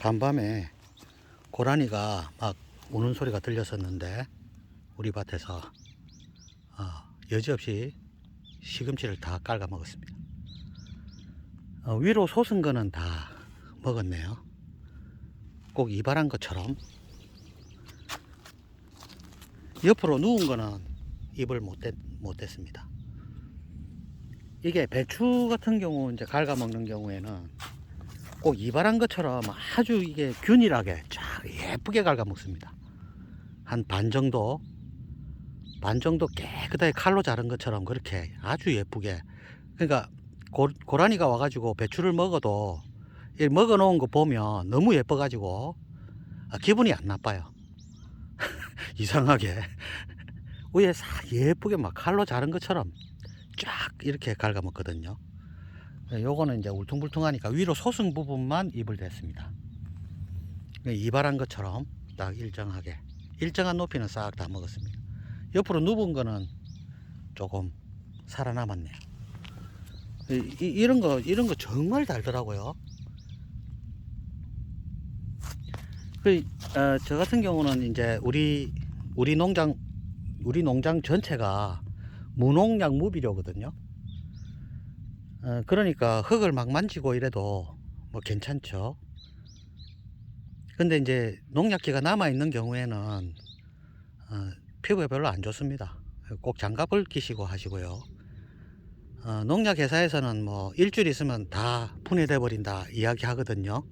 간밤에 고라니가 막 우는 소리가 들렸었는데 우리 밭에서 여지없이 시금치를 다 깔아 먹었습니다. 위로 솟은 거는 다 먹었네요. 꼭 이발한 것처럼. 옆으로 누운 거는 입을 못했습니다. 이게 배추 같은 경우 이제 갉아 먹는 경우에는 꼭 이발한 것처럼 아주 이게 균일하게 쫙 예쁘게 갉아 먹습니다. 한 반 정도 깨끗하게 칼로 자른 것처럼 그렇게 아주 예쁘게. 그러니까 고라니가 와가지고 배추를 먹어도 먹어 놓은 거 보면 너무 예뻐 가지고 기분이 안 나빠요. 이상하게 위에 싹 예쁘게 막 칼로 자른 것처럼 쫙 이렇게 갉아 먹거든요. 요거는 이제 울퉁불퉁하니까 위로 솟은 부분만 입을 댔습니다. 이발한 것처럼 딱 일정한 높이는 싹 다 먹었습니다. 옆으로 누운 거는 조금 살아남았네요. 이런 거 정말 달더라고요. 저 같은 경우는 이제 우리 농장 전체가 무농약 무비료거든요. 그러니까 흙을 막 만지고 이래도 뭐 괜찮죠. 근데 이제 농약기가 남아 있는 경우에는 피부에 별로 안 좋습니다. 꼭 장갑을 끼시고 하시고요. 농약 회사에서는 뭐 일주일 있으면 다 분해돼 버린다 이야기 하거든요.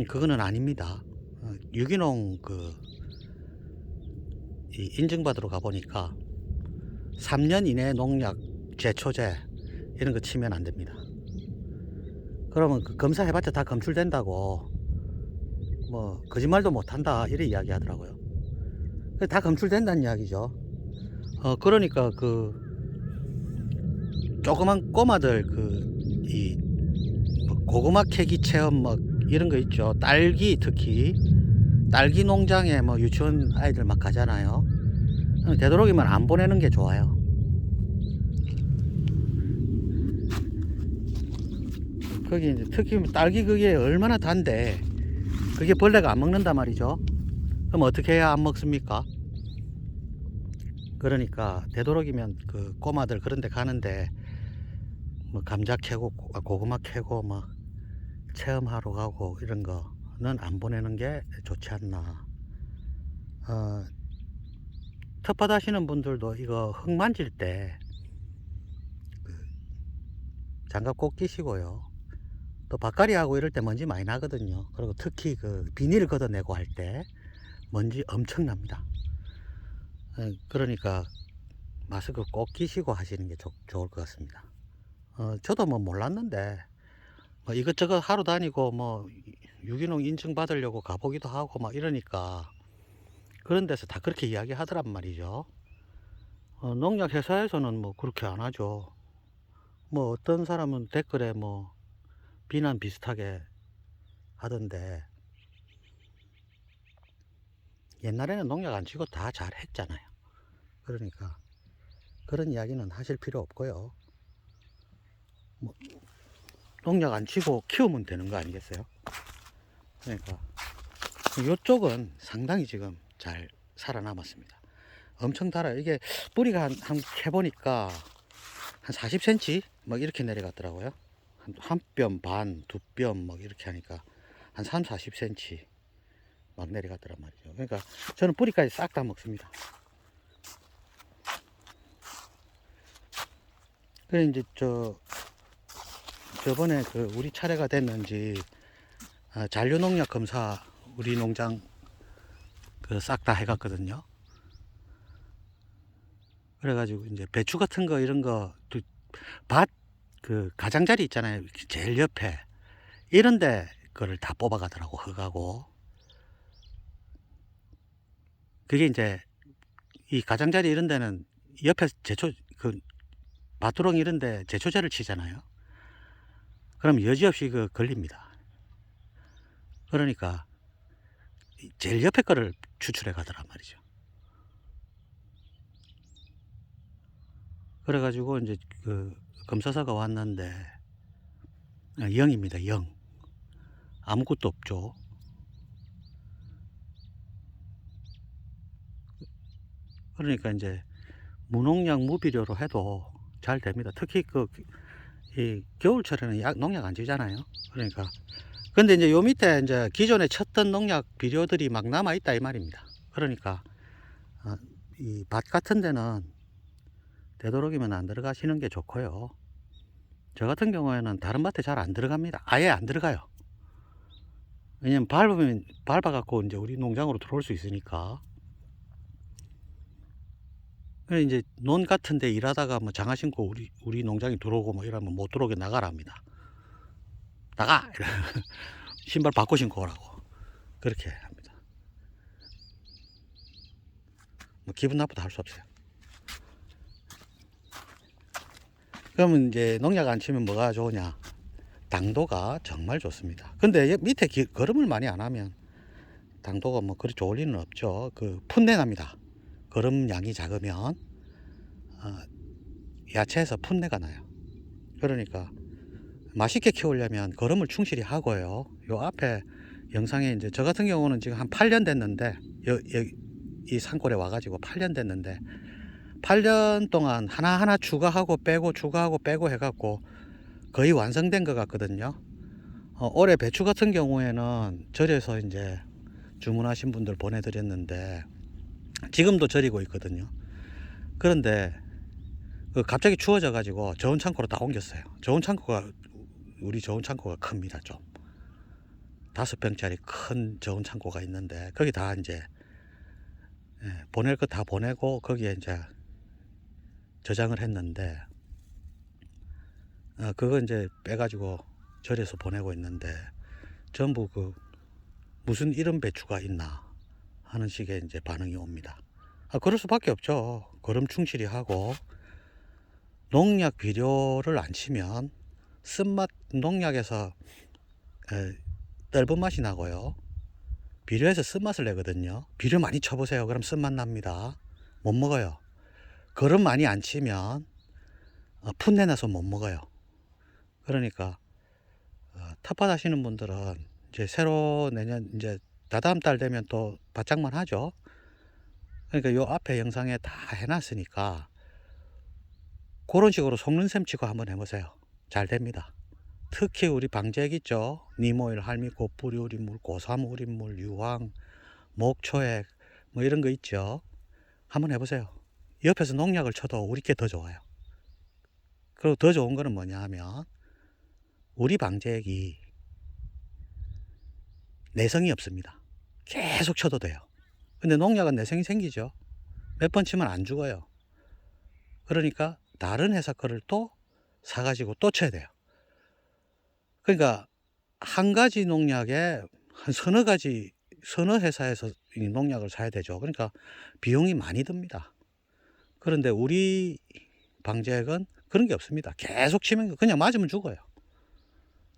그거는 아닙니다. 유기농 인증받으러 가보니까 3년 이내 농약, 제초제 이런 거 치면 안 됩니다. 그러면 검사해봤자 다 검출된다고 뭐 거짓말도 못한다 이렇게 이야기 하더라고요. 다 검출된다는 이야기죠. 그러니까 조그만 꼬마들 뭐 고구마 캐기 체험 뭐 이런 거 있죠. 특히 딸기 농장에 뭐 유치원 아이들 막 가잖아요. 되도록이면 안 보내는 게 좋아요. 거기 이제 특히 딸기 그게 얼마나 단데 그게 벌레가 안 먹는단 말이죠. 그럼 어떻게 해야 안 먹습니까? 그러니까 되도록이면 그 꼬마들 그런 데 가는데 뭐 감자 캐고 고구마 캐고 막 체험하러 가고 이런 거는 안 보내는 게 좋지 않나. 텃밭 하시는 분들도 이거 흙 만질 때 장갑 꼭 끼시고요. 또 밭갈이 하고 이럴 때 먼지 많이 나거든요. 그리고 특히 비닐 걷어내고 할 때 먼지 엄청납니다. 그러니까 마스크 꼭 끼시고 하시는 게 좋을 것 같습니다. 저도 뭐 몰랐는데 뭐 이것저것 하러 다니고 뭐 유기농 인증 받으려고 가보기도 하고 막 이러니까 그런 데서 다 그렇게 이야기 하더란 말이죠. 농약 회사에서는 뭐 그렇게 안 하죠. 뭐 어떤 사람은 댓글에 뭐 비난 비슷하게 하던데 옛날에는 농약 안 치고 다 잘 했잖아요. 그러니까 그런 이야기는 하실 필요 없고요. 뭐 농약 안 치고 키우면 되는 거 아니겠어요? 그러니까 이쪽은 상당히 지금 잘 살아남았습니다. 엄청 달아요. 이게 뿌리가 한 캐보니까 한 40cm 막 이렇게 내려갔더라고요. 한 뼘 반, 두 뼘 막 이렇게 하니까 한 3, 40cm 막 내려갔더란 말이죠. 그러니까 저는 뿌리까지 싹 다 먹습니다. 그래 이제 저번에 우리 차례가 됐는지 잔류농약 검사 우리 농장 싹 다 해갔거든요. 그래가지고 이제 배추 같은 거 이런 거 밭 가장자리 있잖아요. 제일 옆에 이런데 그걸 다 뽑아가더라고 흙하고. 그게 이제 이 가장자리 이런 데는 옆에 밭두렁 이런데 제초제를 치잖아요. 그럼 여지없이 걸립니다. 그러니까 제일 옆에 거를 추출해 가더란 말이죠. 그래가지고 이제 검사사가 왔는데 0입니다. 0. 아무것도 없죠. 그러니까 이제 무농약 무비료로 해도 잘 됩니다. 특히 이 겨울철에는 농약 안 지잖아요. 그러니까 근데 이제 요 밑에 이제 기존에 쳤던 농약 비료들이 막 남아 있다 이 말입니다. 그러니까 이 밭 같은 데는 되도록이면 안 들어가시는 게 좋고요. 저 같은 경우에는 다른 밭에 잘 안 들어갑니다. 아예 안 들어가요. 왜냐면 밟아갖고 이제 우리 농장으로 들어올 수 있으니까. 이제 논 같은 데 일하다가 뭐 장화 신고 우리 농장에 들어오고 뭐 이러면 못 들어오게 나가라 합니다. 나가! 신발 바꿔 신고 오라고. 그렇게 합니다. 뭐 기분 나쁘다 할 수 없어요. 그러면 이제 농약 안 치면 뭐가 좋으냐? 당도가 정말 좋습니다. 근데 밑에 거름을 많이 안 하면 당도가 뭐 그리 좋을 리는 없죠. 풋내 납니다. 거름 양이 작으면 야채에서 풋내가 나요. 그러니까 맛있게 키우려면 거름을 충실히 하고요. 요 앞에 영상에 이제 저 같은 경우는 지금 한 8년 됐는데 이 산골에 와가지고 8년 됐는데 8년 동안 하나하나 추가하고 빼고 추가하고 빼고 해갖고 거의 완성된 것 같거든요. 올해 배추 같은 경우에는 절여서 이제 주문하신 분들 보내드렸는데 지금도 절이고 있거든요. 그런데 갑자기 추워져 가지고 저온 창고로 다 옮겼어요. 우리 저온 창고가 큽니다. 좀 5평짜리 큰 저온 창고가 있는데 거기 다 이제 보낼 거 다 보내고 거기에 이제 저장을 했는데 그거 이제 빼가지고 절여서 보내고 있는데 전부 무슨 이런 배추가 있나 하는 식의 이제 반응이 옵니다. 그럴 수밖에 없죠. 거름 충실히 하고 농약 비료를 안 치면 쓴맛 농약에서 떫은 맛이 나고요. 비료에서 쓴맛을 내거든요. 비료 많이 쳐보세요. 그럼 쓴맛 납니다. 못 먹어요. 거름 많이 안 치면 풋내 나서 못 먹어요. 그러니까 텃밭 하시는 분들은 이제 새로 내년 이제 다다음 달 되면 또 바짝만 하죠. 그러니까 요 앞에 영상에 다 해놨으니까 그런 식으로 속는 셈 치고 한번 해보세요. 잘 됩니다. 특히 우리 방제액 있죠. 니모일, 할미꽃, 뿌리우린물, 고사무린물, 유황, 목초액 뭐 이런 거 있죠. 한번 해보세요. 옆에서 농약을 쳐도 우리께 더 좋아요. 그리고 더 좋은 거는 뭐냐 하면 우리 방제액이 내성이 없습니다. 계속 쳐도 돼요. 근데 농약은 내성이 생기죠. 몇 번 치면 안 죽어요. 그러니까 다른 회사 거를 또 사가지고 또 쳐야 돼요. 그러니까 한 가지 농약에 한 서너 회사에서 이 농약을 사야 되죠. 그러니까 비용이 많이 듭니다. 그런데 우리 방제액은 그런 게 없습니다. 계속 치면 그냥 맞으면 죽어요.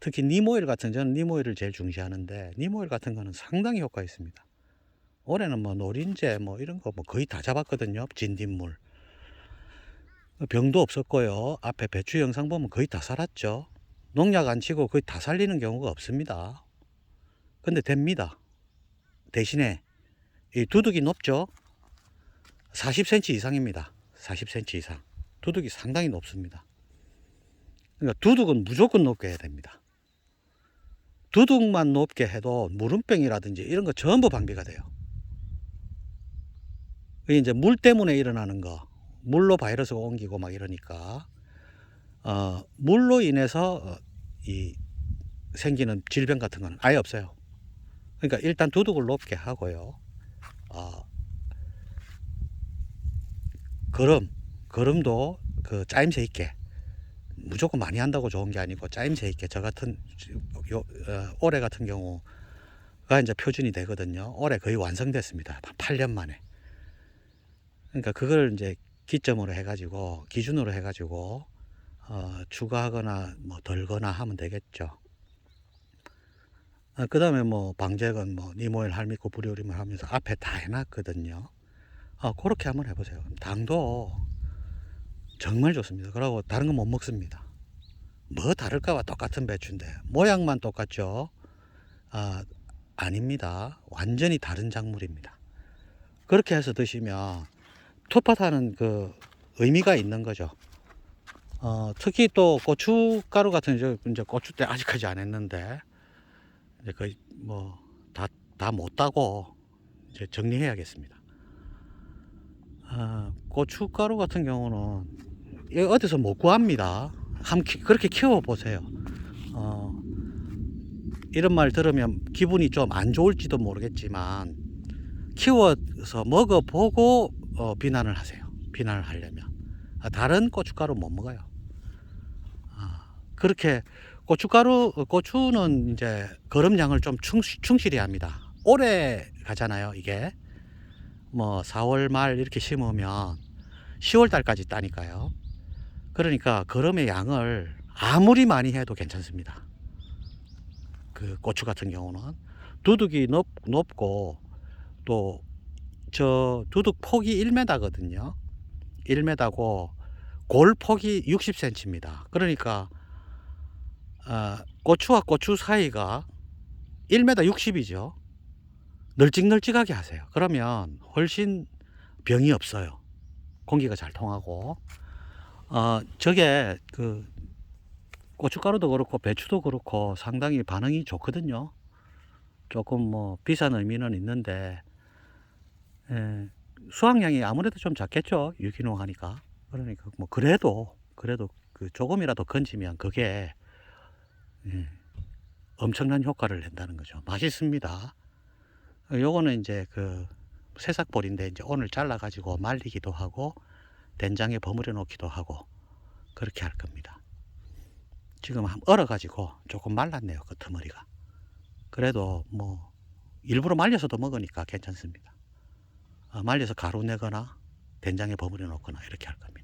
특히 니모일 저는 니모일을 제일 중시하는데 니모일 같은 거는 상당히 효과 있습니다. 올해는 뭐 노린재 뭐 이런 거 뭐 거의 다 잡았거든요. 진딧물. 병도 없었고요. 앞에 배추 영상 보면 거의 다 살았죠. 농약 안 치고 거의 다 살리는 경우가 없습니다. 근데 됩니다. 대신에 이 두둑이 높죠. 40cm 이상입니다. 40cm 이상. 두둑이 상당히 높습니다. 그러니까 두둑은 무조건 높게 해야 됩니다. 두둑만 높게 해도 무름병이라든지 이런 거 전부 방비가 돼요. 이게 이제 물 때문에 일어나는 거, 물로 바이러스가 옮기고 막 이러니까 물로 인해서 이 생기는 질병 같은 거는 아예 없어요. 그러니까 일단 두둑을 높게 하고요. 거름도 짜임새 있게 무조건 많이 한다고 좋은 게 아니고 짜임새 있게 저 같은 올해 같은 경우가 이제 표준이 되거든요. 올해 거의 완성됐습니다. 8년 만에. 그러니까 그걸 이제 기점으로 해가지고 기준으로 해가지고 추가하거나 뭐 덜거나 하면 되겠죠. 그 다음에 뭐 방제액은 뭐 니모일, 할미꽃, 뿌리우림을 하면서 앞에 다 해놨거든요. 그렇게 한번 해보세요. 당도 정말 좋습니다. 그러고 다른 건 못 먹습니다. 뭐 다를까봐 똑같은 배추인데 모양만 똑같죠. 아, 아닙니다. 완전히 다른 작물입니다. 그렇게 해서 드시면 텃밭하는 그 의미가 있는 거죠. 특히 또 고춧가루 같은 이제 고추 때 아직까지 안 했는데 이제 거의 뭐 다 못 따고 이제 정리해야겠습니다. 고춧가루 같은 경우는 이거 어디서 못 구합니다. 그렇게 키워 보세요. 이런 말 들으면 기분이 좀 안 좋을지도 모르겠지만 키워서 먹어보고 비난을 하세요. 비난을 하려면 다른 고춧가루 못 먹어요. 그렇게 고추는 이제 거름량을 좀 충실히 합니다. 오래 가잖아요. 이게 뭐 4월 말 이렇게 심으면 10월 달까지 따니까요. 그러니까 거름의 양을 아무리 많이 해도 괜찮습니다. 그 고추 같은 경우는 두둑이 높고 또 저 두둑 폭이 1m거든요. 1m고 골 폭이 60cm입니다. 그러니까 고추와 고추 사이가 1m 60이죠. 널찍널찍하게 하세요. 그러면 훨씬 병이 없어요. 공기가 잘 통하고 저게 그 고춧가루도 그렇고 배추도 그렇고 상당히 반응이 좋거든요. 조금 뭐 비싼 의미는 있는데 수확량이 아무래도 좀 작겠죠. 유기농 하니까. 그러니까 뭐 그래도 그 조금이라도 건지면 그게 엄청난 효과를 낸다는 거죠. 맛있습니다. 요거는 이제 그 새싹볼인데 이제 오늘 잘라 가지고 말리기도 하고 된장에 버무려 놓기도 하고 그렇게 할 겁니다. 지금 얼어 가지고 조금 말랐네요. 끄트머리가. 그래도 뭐 일부러 말려서도 먹으니까 괜찮습니다. 말려서 가루 내거나 된장에 버무려 놓거나 이렇게 할 겁니다.